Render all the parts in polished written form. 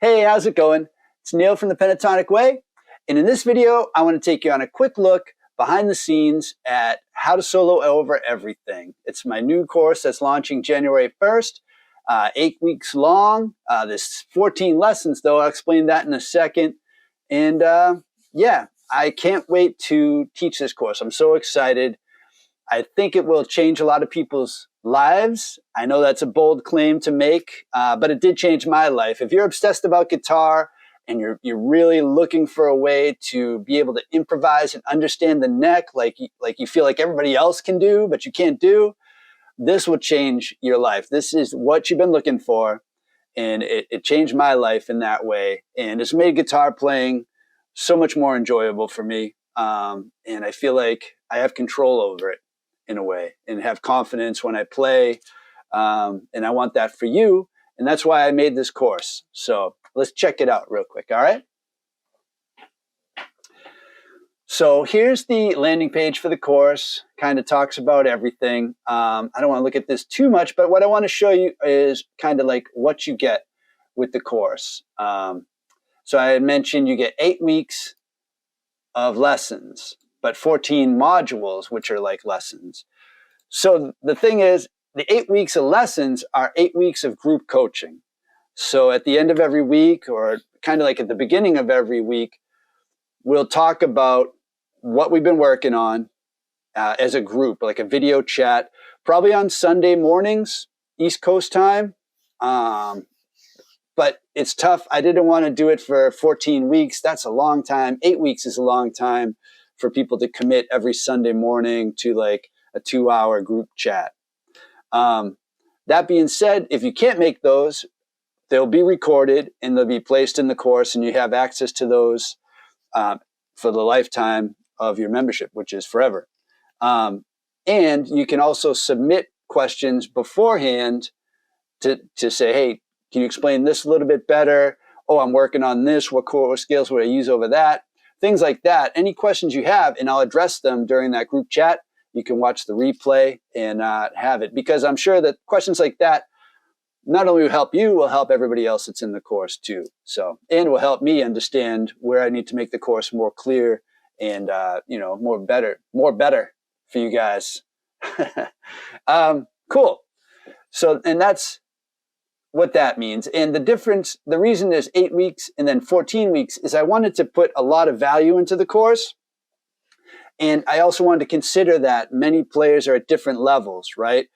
Hey, how's it going? It's Neil from the Pentatonic Way, and in this video, I want to take you on a quick look behind the scenes at how to solo over everything. It's my new course that's launching January 1st, 8 weeks long. There's 14 lessons, though. I'll explain that in a second. And yeah, I can't wait to teach this course. I'm so excited. I think it will change a lot of people's lives. I know that's a bold claim to make, but it did change my life. If you're obsessed about guitar and you're really looking for a way to be able to improvise and understand the neck like you feel like everybody else can do, but you can't do, this will change your life. This is what you've been looking for, and it changed my life in that way. And it's made guitar playing so much more enjoyable for me, and I feel like I have control over it in a way and have confidence when I play, and I want that for you, and that's why I made this course. So let's check it out real quick, all right? So here's the landing page for the course. Kind of talks about everything. I don't want to look at this too much, but what I want to show you is kind of like what you get with the course. So I had mentioned you get 8 weeks of lessons, but 14 modules, which are like lessons. So the thing is, the 8 weeks of lessons are 8 weeks of group coaching. So at the end of every week, or kind of like at the beginning of every week, we'll talk about what we've been working on as a group, like a video chat, probably on Sunday mornings, East Coast time. But it's tough. I didn't want to do it for 14 weeks. That's a long time. 8 weeks is a long time for people to commit every Sunday morning to like a 2-hour group chat. That being said, if you can't make those, they'll be recorded and they'll be placed in the course, and you have access to those for the lifetime of your membership, which is forever. And you can also submit questions beforehand to say, hey, can you explain this a little bit better? Oh, I'm working on this. What chord scales would I use over that? Things like that. Any questions you have, and I'll address them during that group chat. You can watch the replay and have it, because I'm sure that questions like that not only will help you, will help everybody else that's in the course too. So, and will help me understand where I need to make the course more clear and more better for you guys. Cool. So, and that's what that means. And the difference, the reason there's 8 weeks and then 14 weeks is I wanted to put a lot of value into the course. And I also wanted to consider that many players are at different levels, right?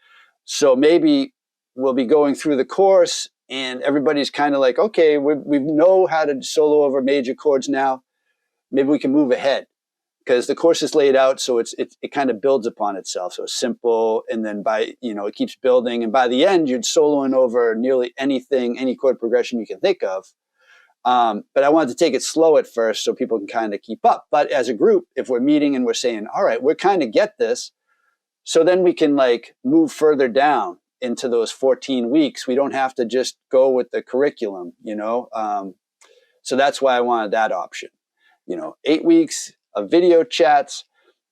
So maybe we'll be going through the course and everybody's kind of like, okay, we know how to solo over major chords now. Maybe we can move ahead, because the course is laid out so it kind of builds upon itself. So it's simple, and then it keeps building, and by the end you're soloing over nearly anything, any chord progression you can think of. But I wanted to take it slow at first so people can kind of keep up. But as a group, if we're meeting and we're saying, all right, we kind of get this, so then we can like move further down into those 14 weeks. We don't have to just go with the curriculum, so that's why I wanted that option. 8 weeks of video chats,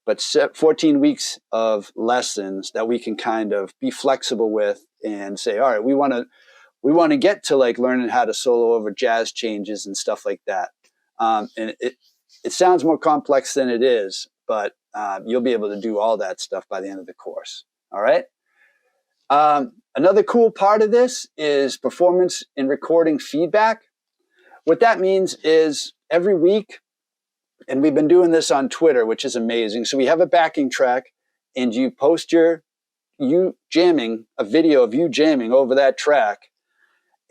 but 14 weeks of lessons that we can kind of be flexible with and say, all right, we want to get to like learning how to solo over jazz changes and stuff like that. And it sounds more complex than it is, but you'll be able to do all that stuff by the end of the course. All right. Another cool part of this is performance and recording feedback. What that means is every week, and we've been doing this on Twitter, which is amazing. So we have a backing track, and you post you jamming, a video of you jamming over that track,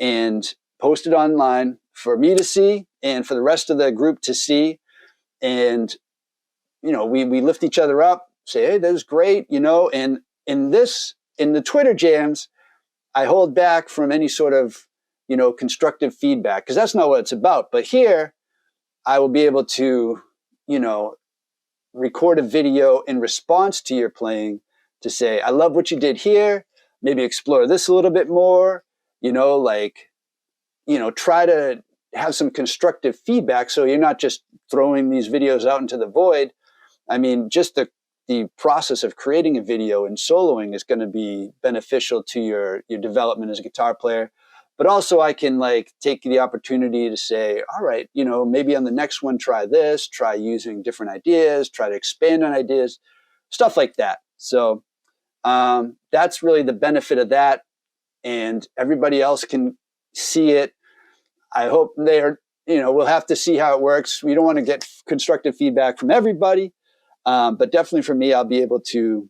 and post it online for me to see and for the rest of the group to see. And, we lift each other up, say, hey, that was great, and in the Twitter jams, I hold back from any sort of, constructive feedback, because that's not what it's about. But here, I will be able to, record a video in response to your playing to say, I love what you did here. Maybe explore this a little bit more, try to have some constructive feedback, so you're not just throwing these videos out into the void. I mean, just the process of creating a video and soloing is going to be beneficial to your development as a guitar player. But also I can like take the opportunity to say, all right, you know, maybe on the next one, try this, try using different ideas, try to expand on ideas, stuff like that. So that's really the benefit of that. And everybody else can see it. I hope they're, you know, we'll have to see how it works. We don't want to get constructive feedback from everybody, but definitely for me, I'll be able to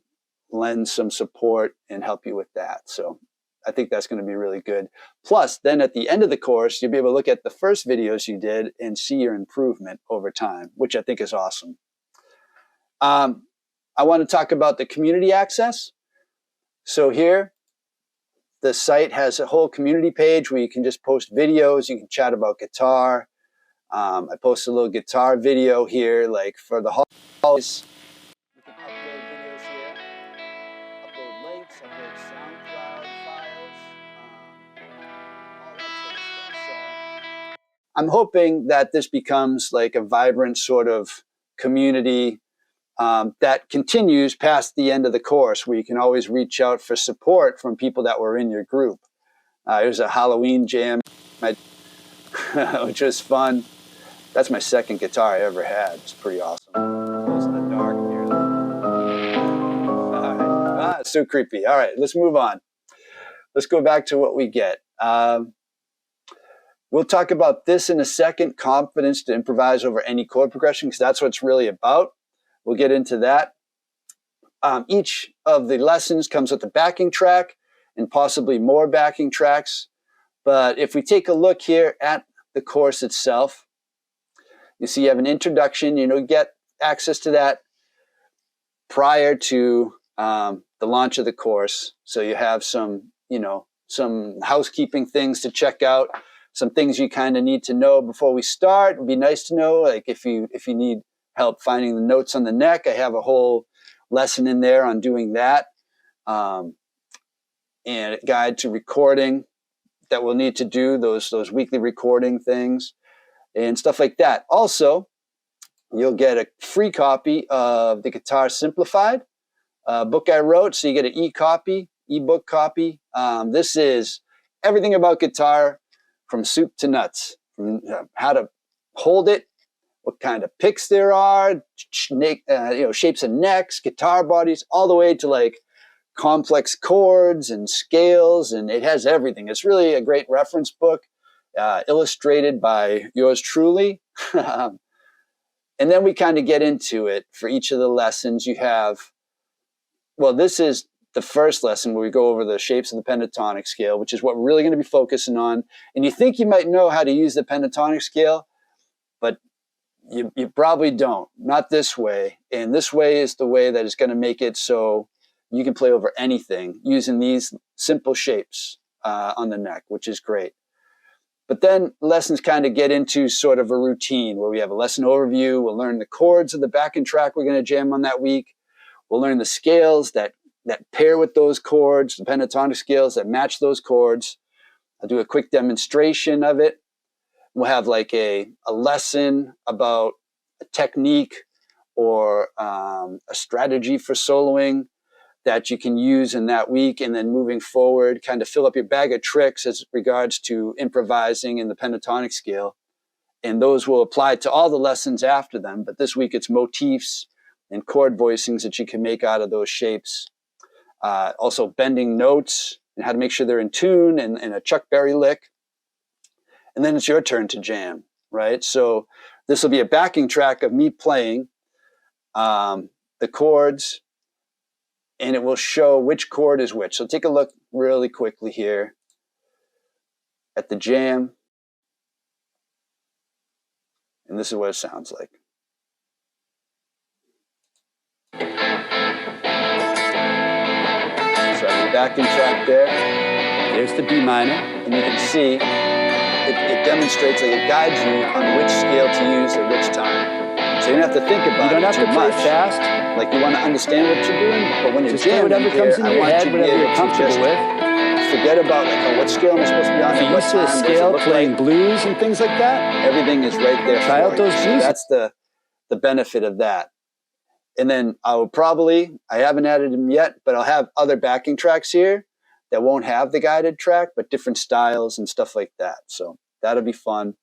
lend some support and help you with that. So I think that's going to be really good. Plus, then at the end of the course, you'll be able to look at the first videos you did and see your improvement over time, which I think is awesome. I want to talk about the community access. So here, the site has a whole community page where you can just post videos. You can chat about guitar. I posted a little guitar video here, like for the holidays. You can upload videos here, upload links, upload SoundCloud files, all that sort of stuff. So I'm hoping that this becomes like a vibrant sort of community that continues past the end of the course, where you can always reach out for support from people that were in your group. It was a Halloween jam, which was fun. That's my second guitar I ever had. It's pretty awesome. Close in the dark here. It's so creepy. All right, let's move on. Let's go back to what we get. We'll talk about this in a second, confidence to improvise over any chord progression, because that's what it's really about. We'll get into that. Each of the lessons comes with a backing track and possibly more backing tracks. But if we take a look here at the course itself, you see you have an introduction. You know, get access to that prior to the launch of the course. So you have some, you know, some housekeeping things to check out, some things you kind of need to know before we start. It'd be nice to know, like if you need help finding the notes on the neck, I have a whole lesson in there on doing that, and a guide to recording that we'll need to do, those weekly recording things and stuff like that. Also, you'll get a free copy of the Guitar Simplified book I wrote, so you get an ebook copy. This is everything about guitar from soup to nuts, from how to hold it, what kind of picks there are, shapes of necks, guitar bodies, all the way to like complex chords and scales, and it has everything. It's really a great reference book, illustrated by yours truly. And then we kind of get into it for each of the lessons. You have, well, this is the first lesson where we go over the shapes of the pentatonic scale, which is what we're really going to be focusing on. And you think you might know how to use the pentatonic scale, but you probably don't. Not this way. And this way is the way that is going to make it so you can play over anything using these simple shapes on the neck, which is great. But then lessons kind of get into sort of a routine where we have a lesson overview. We'll learn the chords of the backing track we're going to jam on that week. We'll learn the scales that pair with those chords, the pentatonic scales that match those chords. I'll do a quick demonstration of it. We'll have like a lesson about a technique or a strategy for soloing that you can use in that week, and then moving forward, kind of fill up your bag of tricks as regards to improvising in the pentatonic scale. And those will apply to all the lessons after them. But this week it's motifs and chord voicings that you can make out of those shapes. Also bending notes and how to make sure they're in tune, and a Chuck Berry lick. And then it's your turn to jam, right? So this will be a backing track of me playing the chords, and it will show which chord is which. So take a look really quickly here at the jam. And this is what it sounds like. So I have the backing track there. There's the B minor. And you can see it demonstrates, like it guides you on which scale to use at which time. So you don't have to think about it too much. You don't have to play fast. Like you want to understand what you're doing, but when you're jamming here, I want you to be able to just forget about like, oh, what scale am I supposed to be on? If you used to a scale playing blues and things like that, everything is right there. Try out those blues. That's the benefit of that. And then I haven't added them yet, but I'll have other backing tracks here that won't have the guided track, but different styles and stuff like that. So that'll be fun.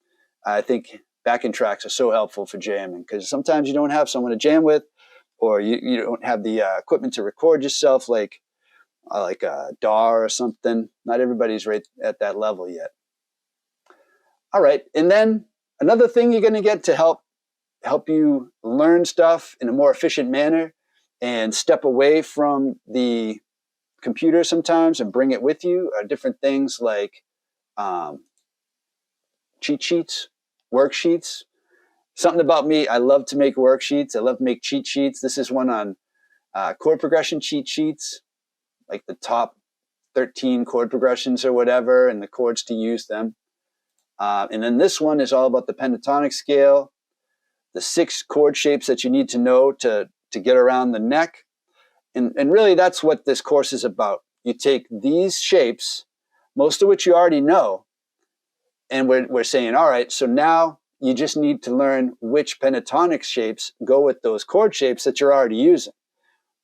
I think backing tracks are so helpful for jamming because sometimes you don't have someone to jam with, or you don't have the equipment to record yourself like a DAW or something. Not everybody's right at that level yet. All right. And then another thing you're going to get to help you learn stuff in a more efficient manner and step away from the computer sometimes and bring it with you are different things like cheat sheets, worksheets. Something about me, I love to make worksheets. I love to make cheat sheets. This is one on chord progression cheat sheets, like the top 13 chord progressions or whatever, and the chords to use them. And then this one is all about the pentatonic scale, the 6 chord shapes that you need to know to get around the neck. And really that's what this course is about. You take these shapes, most of which you already know, and we're saying, all right, so now you just need to learn which pentatonic shapes go with those chord shapes that you're already using.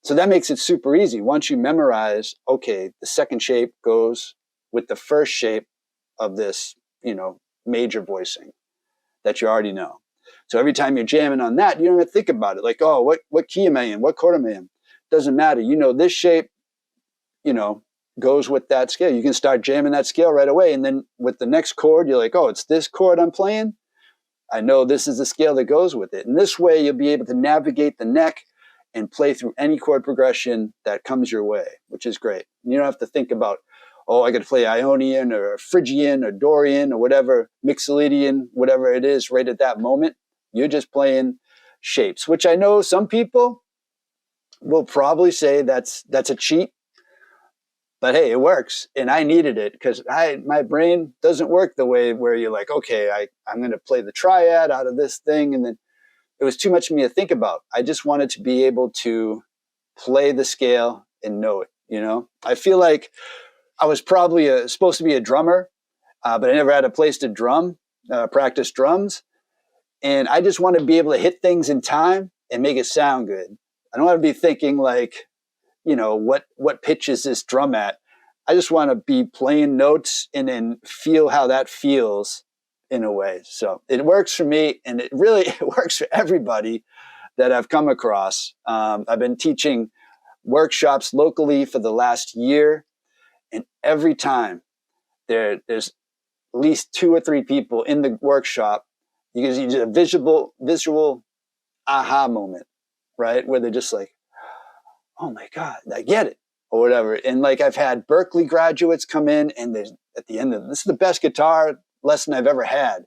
So that makes it super easy. Once you memorize, okay, the second shape goes with the first shape of this, major voicing that you already know. So every time you're jamming on that, you don't even think about it. Like, oh, what key am I in? What chord am I in? Doesn't matter. This shape, goes with that scale. You can start jamming that scale right away. And then with the next chord, you're like, oh, it's this chord I'm playing. I know this is the scale that goes with it. And this way you'll be able to navigate the neck and play through any chord progression that comes your way, which is great. You don't have to think about, oh, I got to play Ionian or Phrygian or Dorian or whatever, Mixolydian, whatever it is right at that moment. You're just playing shapes, which I know some people will probably say that's a cheat. But hey, it works, and I needed it because my brain doesn't work the way where you're like, okay, I'm going to play the triad out of this thing, and then it was too much for me to think about. I just wanted to be able to play the scale and know it. I feel like I was probably supposed to be a drummer, but I never had a place to practice drums, and I just want to be able to hit things in time and make it sound good. I don't want to be thinking like, what pitch is this drum at? I just want to be playing notes and then feel how that feels in a way. So it works for me, and it works for everybody that I've come across. I've been teaching workshops locally for the last year, and every time there's at least 2 or 3 people in the workshop, you get a visual aha moment, right? Where they're just like, oh my God, I get it, or whatever. And like I've had Berklee graduates come in, and at the end of this is the best guitar lesson I've ever had.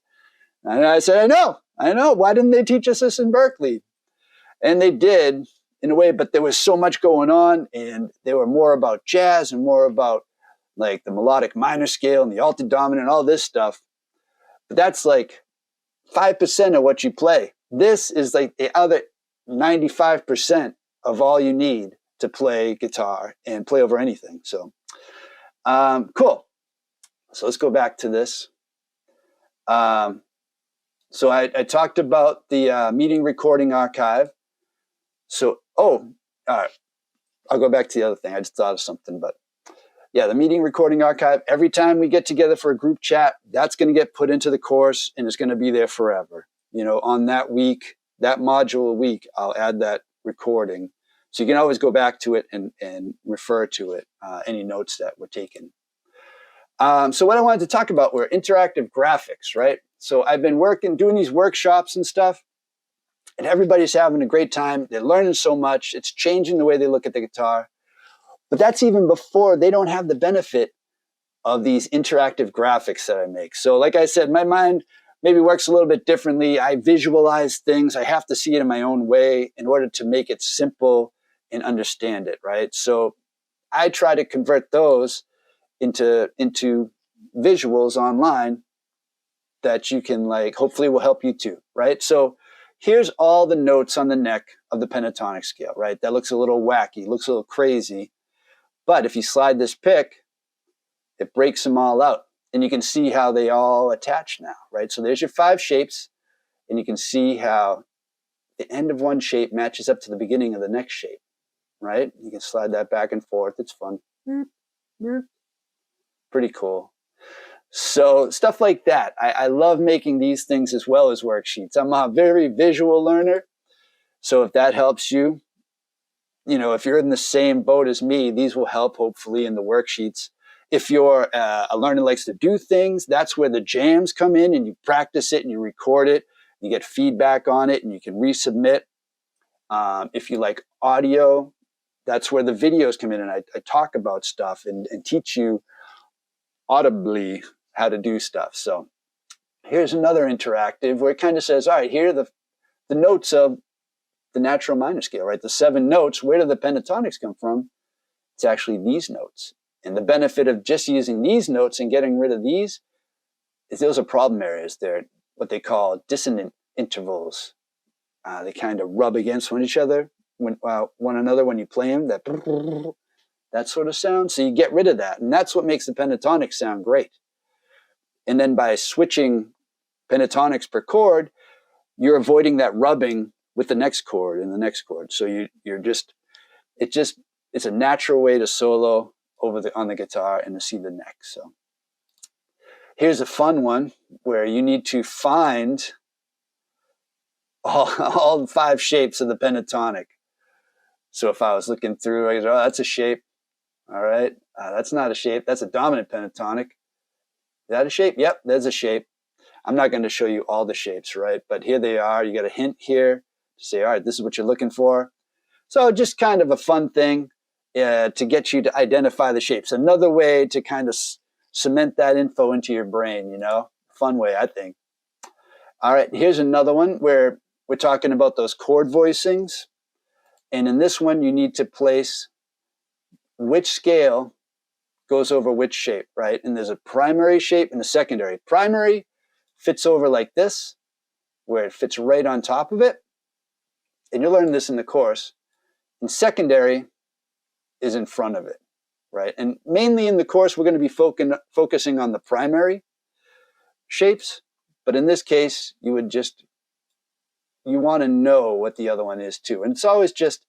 And I said, I know. Why didn't they teach us this in Berklee? And they did in a way, but there was so much going on, and they were more about jazz and more about like the melodic minor scale and the alto dominant, all this stuff. But that's like 5% of what you play. This is like the other 95% of all you need to play guitar and play over anything. So, cool. So let's go back to this. So I talked about the meeting recording archive. So, all right. I'll go back to the other thing. I just thought of something, but yeah, the meeting recording archive. Every time we get together for a group chat, that's going to get put into the course, and it's going to be there forever. On that week, that module a week, I'll add that recording. So you can always go back to it and refer to it, any notes that were taken. So what I wanted to talk about were interactive graphics, right? So I've been doing these workshops and stuff, and everybody's having a great time. They're learning so much. It's changing the way they look at the guitar. But that's even before they don't have the benefit of these interactive graphics that I make. So like I said, my mind maybe works a little bit differently. I visualize things. I have to see it in my own way in order to make it simple and understand it, right? So I try to convert those into visuals online that you can hopefully will help you too, right? So here's all the notes on the neck of the pentatonic scale, right? That looks a little wacky, looks a little crazy. But if you slide this pick, it breaks them all out. And you can see how they all attach now, right? So there's your 5 shapes, and you can see how the end of one shape matches up to the beginning of the next shape, right? You can slide that back and forth. It's fun. Pretty cool. So stuff like that. I love making these things as well as worksheets. I'm a very visual learner. So if that helps you, if you're in the same boat as me, these will help hopefully in the worksheets. If you're a learner who likes to do things, that's where the jams come in, and you practice it and you record it. You get feedback on it and you can resubmit. If you like audio, that's where the videos come in, and I talk about stuff and teach you audibly how to do stuff. So here's another interactive where it kind of says, all right, here are the notes of the natural minor scale, right? The 7 notes. Where do the pentatonics come from? It's actually these notes. And the benefit of just using these notes and getting rid of these is those are problem areas. They're what they call dissonant intervals. They kind of rub against one another when you play them, that sort of sound. So you get rid of that. And that's what makes the pentatonics sound great. And then by switching pentatonics per chord, you're avoiding that rubbing with the next chord and the next chord. So it's a natural way to solo on the guitar and to see the neck. So here's a fun one where you need to find all 5 shapes of the pentatonic. So if I was looking through, I go, oh, that's a shape. All right. That's not a shape. That's a dominant pentatonic. Is that a shape? Yep, there's a shape. I'm not going to show you all the shapes, right? But here they are. You got a hint here to say, all right, this is what you're looking for. So just kind of a fun thing to get you to identify the shapes. Another way to kind of cement that info into your brain, fun way, I think. All right, here's another one where we're talking about those chord voicings. And in this one, you need to place which scale goes over which shape, right? And there's a primary shape and a secondary. Primary fits over like this, where it fits right on top of it. And you'll learn this in the course. And secondary is in front of it, right? And mainly in the course, we're going to be focusing on the primary shapes. But in this case, you want to know what the other one is too. And it's always just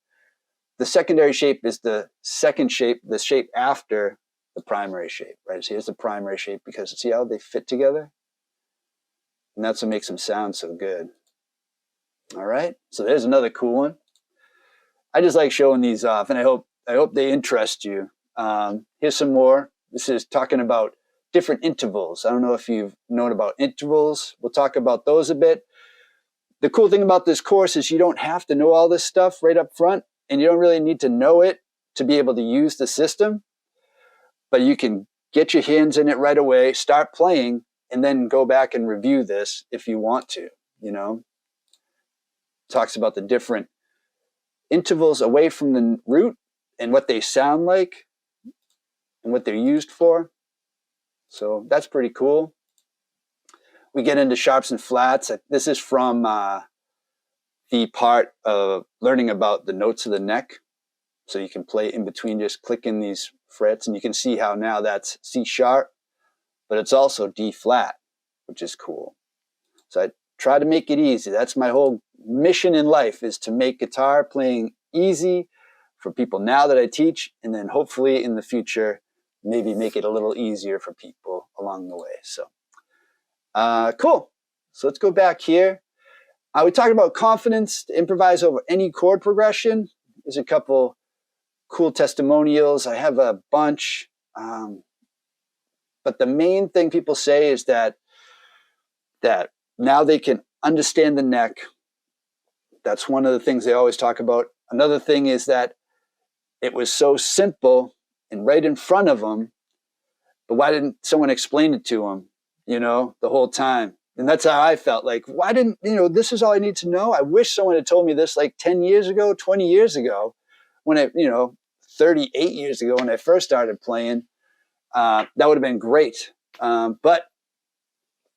the secondary shape is the second shape, the shape after the primary shape, right? So here's the primary shape because see how they fit together? And that's what makes them sound so good. All right, so there's another cool one. I just like showing these off, and I hope they interest you. Here's some more. This is talking about different intervals. I don't know if you've known about intervals. We'll talk about those a bit. The cool thing about this course is you don't have to know all this stuff right up front, and you don't really need to know it to be able to use the system, but you can get your hands in it right away, start playing, and then go back and review this if you want to, Talks about the different intervals away from the root and what they sound like and what they're used for. So that's pretty cool. We get into sharps and flats. This is from the part of learning about the notes of the neck. So you can play in between, just clicking these frets, and you can see how now that's C sharp, but it's also D flat, which is cool. So I try to make it easy. That's my whole mission in life, is to make guitar playing easy for people now that I teach, and then hopefully in the future, maybe make it a little easier for people along the way. So cool. So let's go back here. We talked about confidence to improvise over any chord progression. There's a couple cool testimonials. I have a bunch. But the main thing people say is that now they can understand the neck. That's one of the things they always talk about. Another thing is that it was so simple and right in front of them, but why didn't someone explain it to them, the whole time? And that's how I felt. Like, why didn't, this is all I need to know? I wish someone had told me this like 10 years ago, 20 years ago, when 38 years ago when I first started playing. That would have been great. But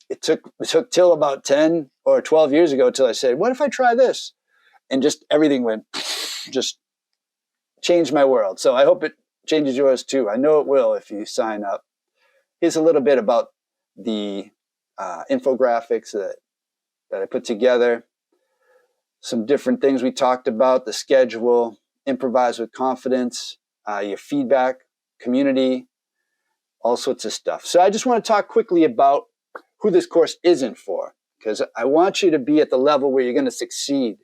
it took till about 10 or 12 years ago till I said, what if I try this? And just everything went, just changed my world. So I hope it changes yours too. I know it will if you sign up. Here's a little bit about the infographics that I put together. Some different things we talked about: the schedule, improvise with confidence, your feedback, community, all sorts of stuff. So I just want to talk quickly about who this course isn't for, because I want you to be at the level where you're going to succeed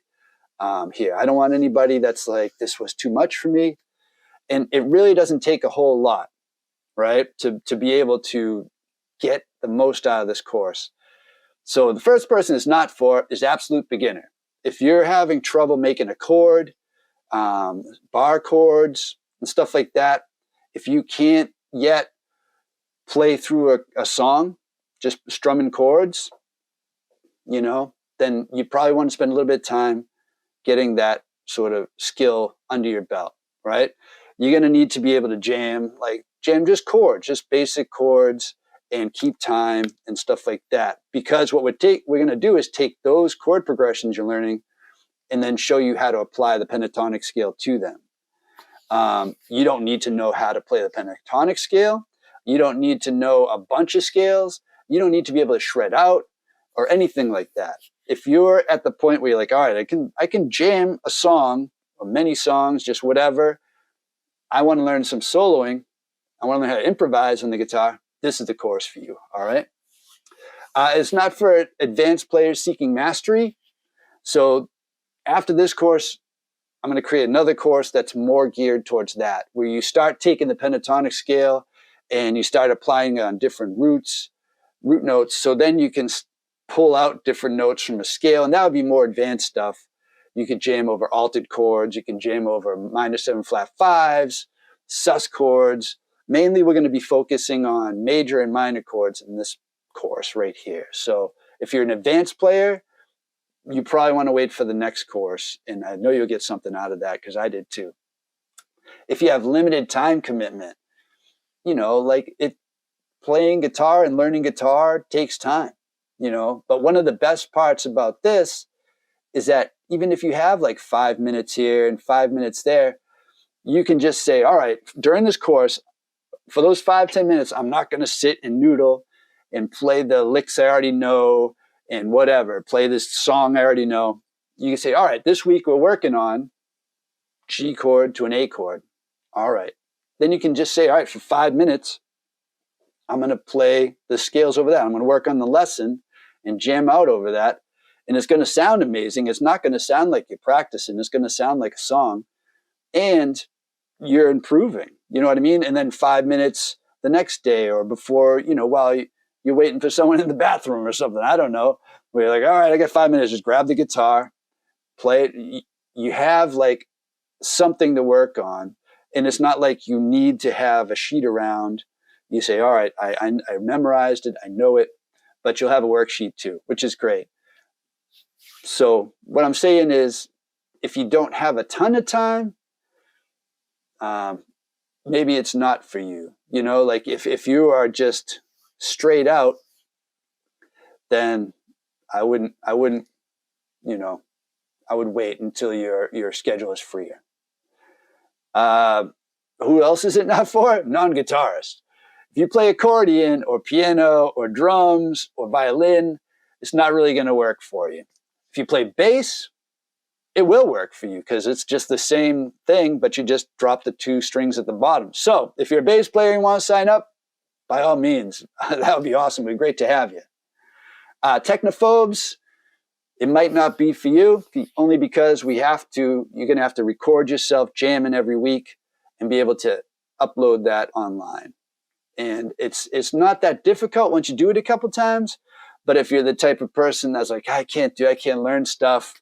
here. I don't want anybody that's like, this was too much for me. And it really doesn't take a whole lot, right, to be able to get the most out of this course. So the first person it's not for is absolute beginner. If you're having trouble making a chord, bar chords and stuff like that, if you can't yet play through a song, just strumming chords, you know, then you probably want to spend a little bit of time getting that sort of skill under your belt, right? You're going to need to be able to jam just chords, just basic chords, and keep time and stuff like that. Because what we're going to do is take those chord progressions you're learning and then show you how to apply the pentatonic scale to them. You don't need to know how to play the pentatonic scale. You don't need to know a bunch of scales. You don't need to be able to shred out or anything like that. If you're at the point where you're like, all right, I can jam a song or many songs, just whatever. I want to learn some soloing. I want to learn how to improvise on the guitar. This is the course for you, all right? It's not for advanced players seeking mastery. So after this course, I'm going to create another course that's more geared towards that, where you start taking the pentatonic scale and you start applying it on different root notes. So then you can pull out different notes from a scale, and that would be more advanced stuff. You could jam over altered chords. You can jam over minor 7 flat 5s, sus chords. Mainly, we're going to be focusing on major and minor chords in this course right here. So if you're an advanced player, you probably want to wait for the next course, and I know you'll get something out of that because I did too. If you have limited time commitment, you know, like playing guitar and learning guitar takes time, you know. But one of the best parts about this is that even if you have like 5 minutes here and 5 minutes there, you can just say, all right, during this course, for those 5-10 minutes, I'm not going to sit and noodle and play the licks I already know and whatever, play this song I already know. You can say, all right, this week we're working on G chord to an A chord. All right. Then you can just say, all right, for 5 minutes, I'm going to play the scales over that. I'm going to work on the lesson and jam out over that. And it's going to sound amazing. It's not going to sound like you're practicing. It's going to sound like a song. And you're improving. You know what I mean? And then 5 minutes the next day or before, you know, while you're waiting for someone in the bathroom or something. I don't know. Where you're like, all right, I got 5 minutes. Just grab the guitar, play it. You have like something to work on. And it's not like you need to have a sheet around. You say, all right, I memorized it. I know it. But you'll have a worksheet too, which is great. So what I'm saying is, if you don't have a ton of time, maybe it's not for you. You know, like if you are just straight out, then I wouldn't, you know, I would wait until your schedule is freer. Who else is it not for? Non-guitarists. If you play accordion or piano or drums or violin, it's not really going to work for you. If you play bass, it will work for you because it's just the same thing, but you just drop the 2 strings at the bottom. So if you're a bass player and want to sign up, by all means, that would be awesome. It would be great to have you. Technophobes, it might not be for you, only because you're going to have to record yourself jamming every week and be able to upload that online. And it's not that difficult once you do it a couple times. But if you're the type of person that's like, I can't learn stuff,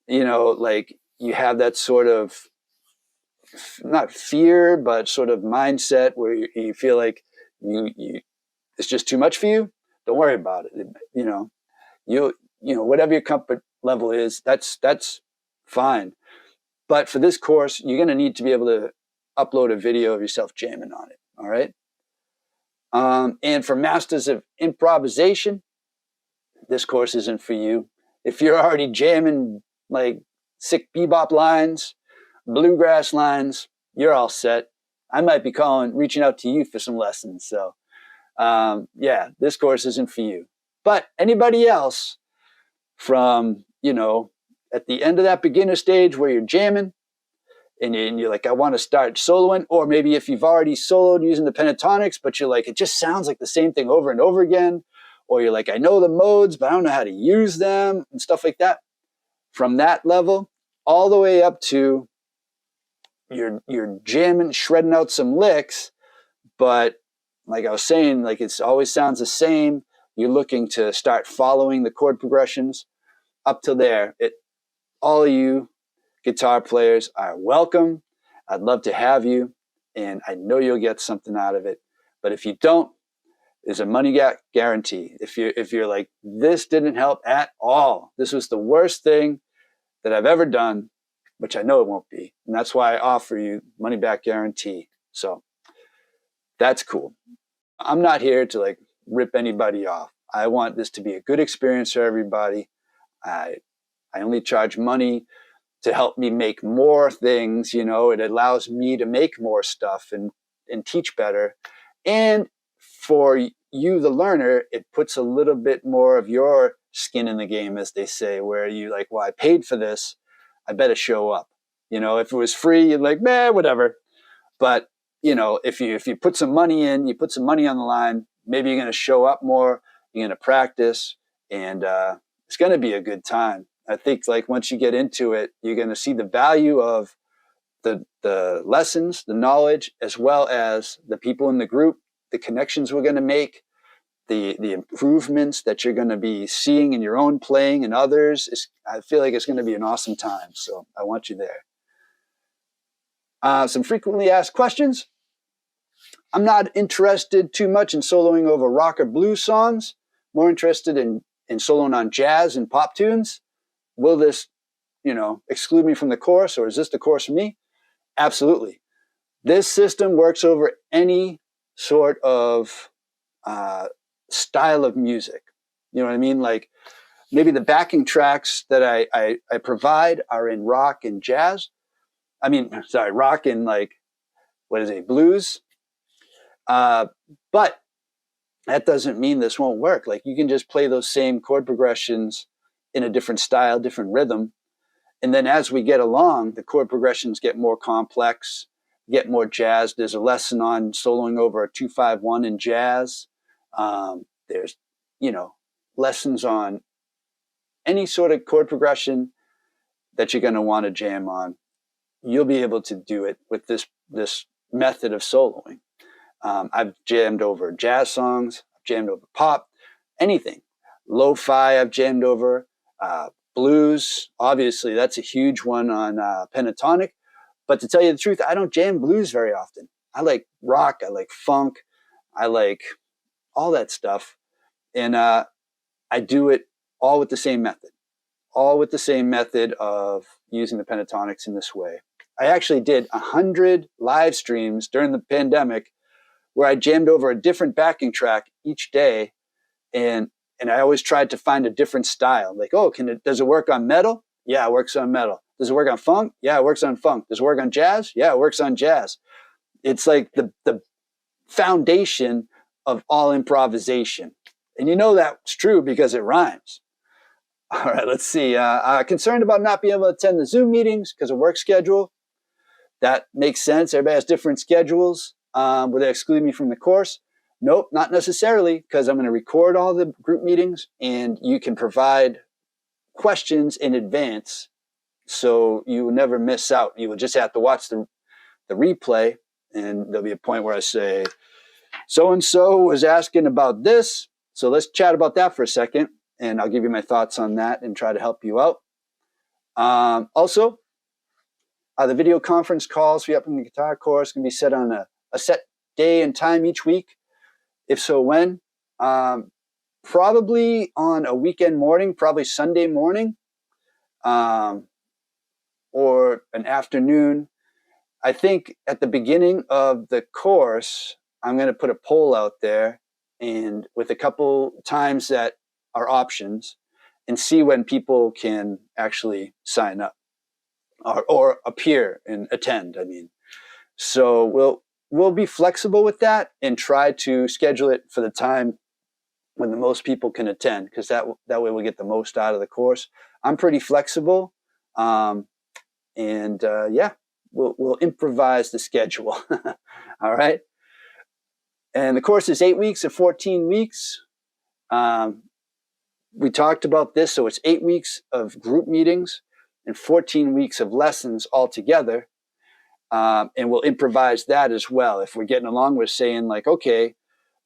you know, like you have that sort of, not fear, but sort of mindset where you feel like it's just too much for you, don't worry about it. You know, whatever your comfort level is, that's fine. But for this course, you're going to need to be able to upload a video of yourself jamming on it. All right. And for Masters of Improvisation, this course isn't for you. If you're already jamming like sick bebop lines, bluegrass lines, you're all set. I might be reaching out to you for some lessons. So, yeah, this course isn't for you. But anybody else from, you know, at the end of that beginner stage where you're jamming and you're like, I want to start soloing, or maybe if you've already soloed using the pentatonics, but you're like, it just sounds like the same thing over and over again, or you're like, I know the modes, but I don't know how to use them and stuff like that. From that level all the way up to you're jamming, shredding out some licks, but like I was saying, like it always sounds the same. You're looking to start following the chord progressions up to there. All of you guitar players are welcome. I'd love to have you, and I know you'll get something out of it. But if you don't, there's a money guarantee. If you're like, this didn't help at all, this was the worst thing that I've ever done, which I know it won't be, and that's why I offer you money back guarantee. So that's cool. I'm not here to like rip anybody off. I want this to be a good experience for everybody. I only charge money to help me make more things. It allows me to make more stuff and teach better. And for you, the learner, it puts a little bit more of your skin in the game, as they say, where you like, well, I paid for this, I better show up. If it was free, you're like, whatever. But if you put some money in, you put some money on the line, maybe you're going to show up more, you're going to practice, and it's going to be a good time. I think like once you get into it, you're going to see the value of the lessons, the knowledge, as well as the people in the group, the connections we're going to make, the improvements that you're going to be seeing in your own playing and others. I feel like it's going to be an awesome time. So I want you there. Some frequently asked questions. I'm not interested too much in soloing over rock or blues songs. More interested in soloing on jazz and pop tunes. Will this, exclude me from the course, or is this the course for me? Absolutely. This system works over any sort of style of music. You know what I mean? Like maybe the backing tracks that I provide are in rock and jazz. Rock and blues. But that doesn't mean this won't work. Like you can just play those same chord progressions in a different style, different rhythm. And then as we get along, the chord progressions get more complex, get more jazz. There's a lesson on soloing over a 2-5-1 in jazz. There's, lessons on any sort of chord progression that you're going to want to jam on. You'll be able to do it with this method of soloing. I've jammed over jazz songs, I've jammed over pop, anything. Lo-fi I've jammed over. Blues, obviously, that's a huge one on pentatonic. But to tell you the truth, I don't jam blues very often. I like rock, I like funk, I like all that stuff. And I do it all with the same method. All with the same method of using the pentatonics in this way. I actually did 100 live streams during the pandemic where I jammed over a different backing track each day. And I always tried to find a different style. Like, does it work on metal? Yeah, it works on metal. Does it work on funk? Yeah, it works on funk. Does it work on jazz? Yeah, it works on jazz. It's like the foundation of all improvisation. And that's true because it rhymes. All right, let's see. Concerned about not being able to attend the Zoom meetings because of work schedule. That makes sense. Everybody has different schedules. Will they exclude me from the course? Nope, not necessarily, because I'm going to record all the group meetings and you can provide questions in advance so you will never miss out. You will just have to watch the replay, and there'll be a point where I say, so-and-so was asking about this, so let's chat about that for a second, and I'll give you my thoughts on that and try to help you out. Also, the video conference calls for the upcoming guitar course can be set on a set day and time each week. If so, when? Probably on a weekend morning, probably Sunday morning, or an afternoon. I think at the beginning of the course, I'm going to put a poll out there and with a couple times that are options and see when people can actually sign up or appear and attend. So we'll be flexible with that and try to schedule it for the time when the most people can attend, because that way we'll get the most out of the course. I'm pretty flexible. Yeah, we'll improvise the schedule. All right. And the course is 8 weeks of 14 weeks. We talked about this. So it's 8 weeks of group meetings and 14 weeks of lessons altogether. And we'll improvise that as well. If we're getting along, we're saying like, okay,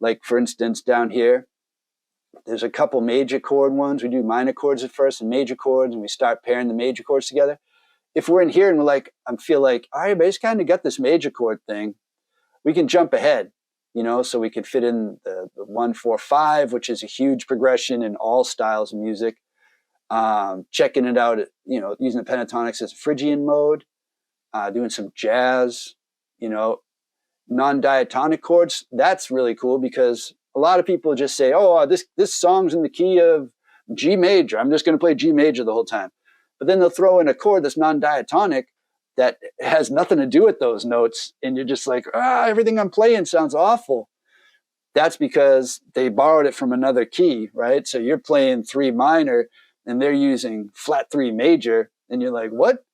like for instance, down here, there's a couple major chord ones. We do minor chords at first and major chords, and we start pairing the major chords together. If we're in here and we're like, I feel like, all right, but I just kind of got this major chord thing, we can jump ahead, so we could fit in the 1, 4, 5, which is a huge progression in all styles of music. Checking it out, using the pentatonics as a Phrygian mode, doing some jazz, non-diatonic chords. That's really cool because a lot of people just say, oh, this song's in the key of G major. I'm just going to play G major the whole time. But then they'll throw in a chord that's non-diatonic that has nothing to do with those notes. And you're just like, everything I'm playing sounds awful. That's because they borrowed it from another key, right? So you're playing 3 minor and they're using flat 3 major. And you're like, what?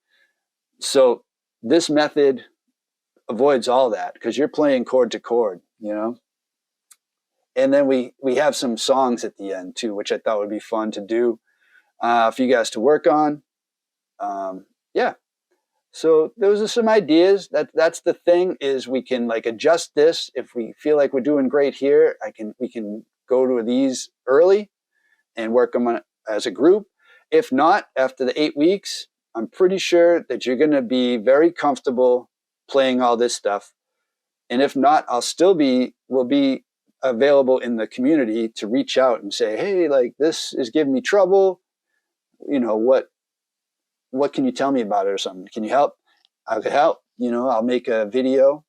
So this method avoids all that because you're playing chord to chord, And then we have some songs at the end too, which I thought would be fun to do for you guys to work on. Yeah. So those are some ideas. That's the thing is we can like adjust this. If we feel like we're doing great here, we can go to these early and work them on as a group. If not, after the 8 weeks, I'm pretty sure that you're going to be very comfortable playing all this stuff. And if not, we'll be available in the community to reach out and say, hey, like this is giving me trouble. What can you tell me about it or something? Can you help? I could help. I'll make a video,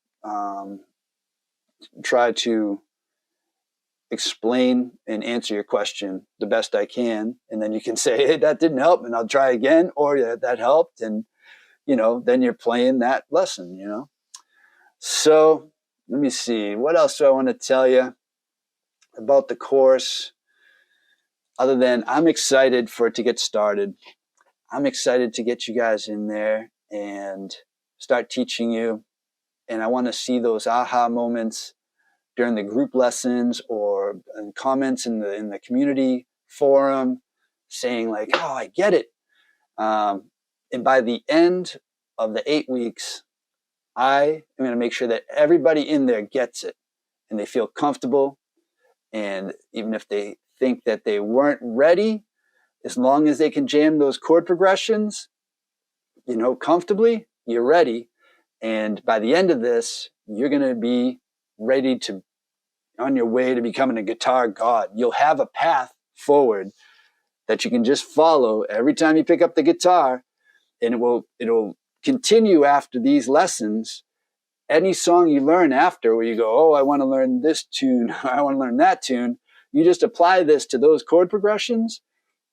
try to explain and answer your question the best I can. And then you can say, hey, that didn't help. And I'll try again. Or yeah, that helped. And, then you're playing that lesson, So let me see. What else do I want to tell you about the course? Other than I'm excited for it to get started. I'm excited to get you guys in there and start teaching you. And I want to see those aha moments during the group lessons or comments in the community forum saying like, oh, I get it. And by the end of the 8 weeks, I am going to make sure that everybody in there gets it and they feel comfortable. And even if they think that they weren't ready, as long as they can jam those chord progressions, comfortably, you're ready. And by the end of this, you're going to be ready on your way to becoming a guitar god. You'll have a path forward that you can just follow every time you pick up the guitar, and it'll continue after these lessons. Any song you learn after where you go, oh, I want to learn this tune, I want to learn that tune, you just apply this to those chord progressions,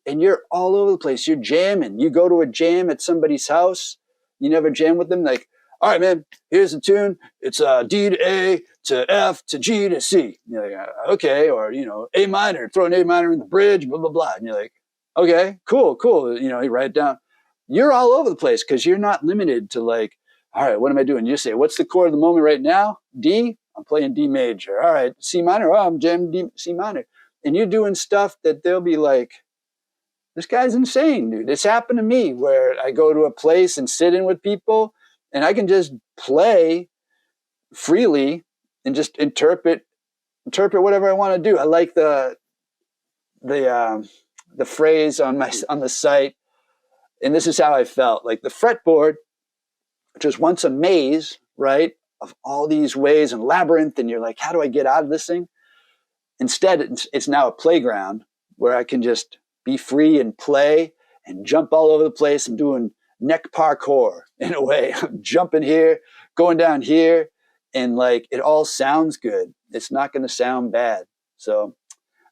and you're all over the place. You're jamming. You go to a jam at somebody's house. You never jam with them. Like, all right, man, here's the tune. It's D to A to F to G to C. You're like, okay. Or, A minor, throw an A minor in the bridge, blah, blah, blah. And you're like, okay, cool. You write it down. You're all over the place because you're not limited to like, all right, what am I doing? You say, what's the chord of the moment right now? D? I'm playing D major. All right, C minor. Oh, I'm jamming C minor. And you're doing stuff that they'll be like, this guy's insane, dude. It's happened to me where I go to a place and sit in with people and I can just play freely and just interpret whatever I want to do. I like the phrase on the site, and this is how I felt. Like the fretboard, which was once a maze, right, of all these ways and labyrinth, and you're like, how do I get out of this thing? Instead, it's now a playground where I can just be free and play and jump all over the place. I'm doing neck parkour in a way. I'm jumping here, going down here, and like it all sounds good. It's not going to sound bad. So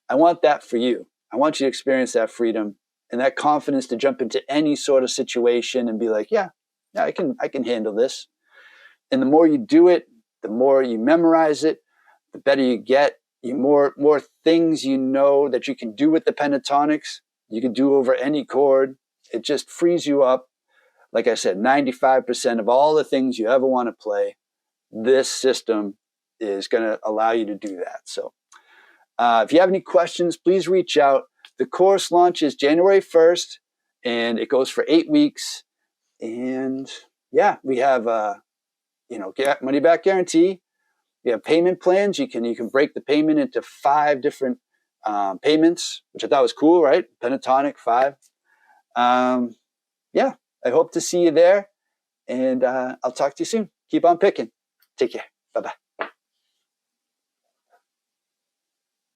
I want that for you. I want you to experience that freedom and that confidence to jump into any sort of situation and be like, yeah, I can handle this. And the more you do it, the more you memorize it, the better you get. You more things that you can do with the pentatonics, you can do over any chord. It just frees you up like I said, 95% of all the things you ever want to play, this system is going to allow you to do that. So if you have any questions, please reach out. The course launches January 1st, and it goes for 8 weeks. And yeah, we have money back guarantee. We have payment plans. You can break the payment into 5 different payments, which I thought was cool, right? Pentatonic 5. Yeah, I hope to see you there, and I'll talk to you soon. Keep on picking. Take care. Bye-bye.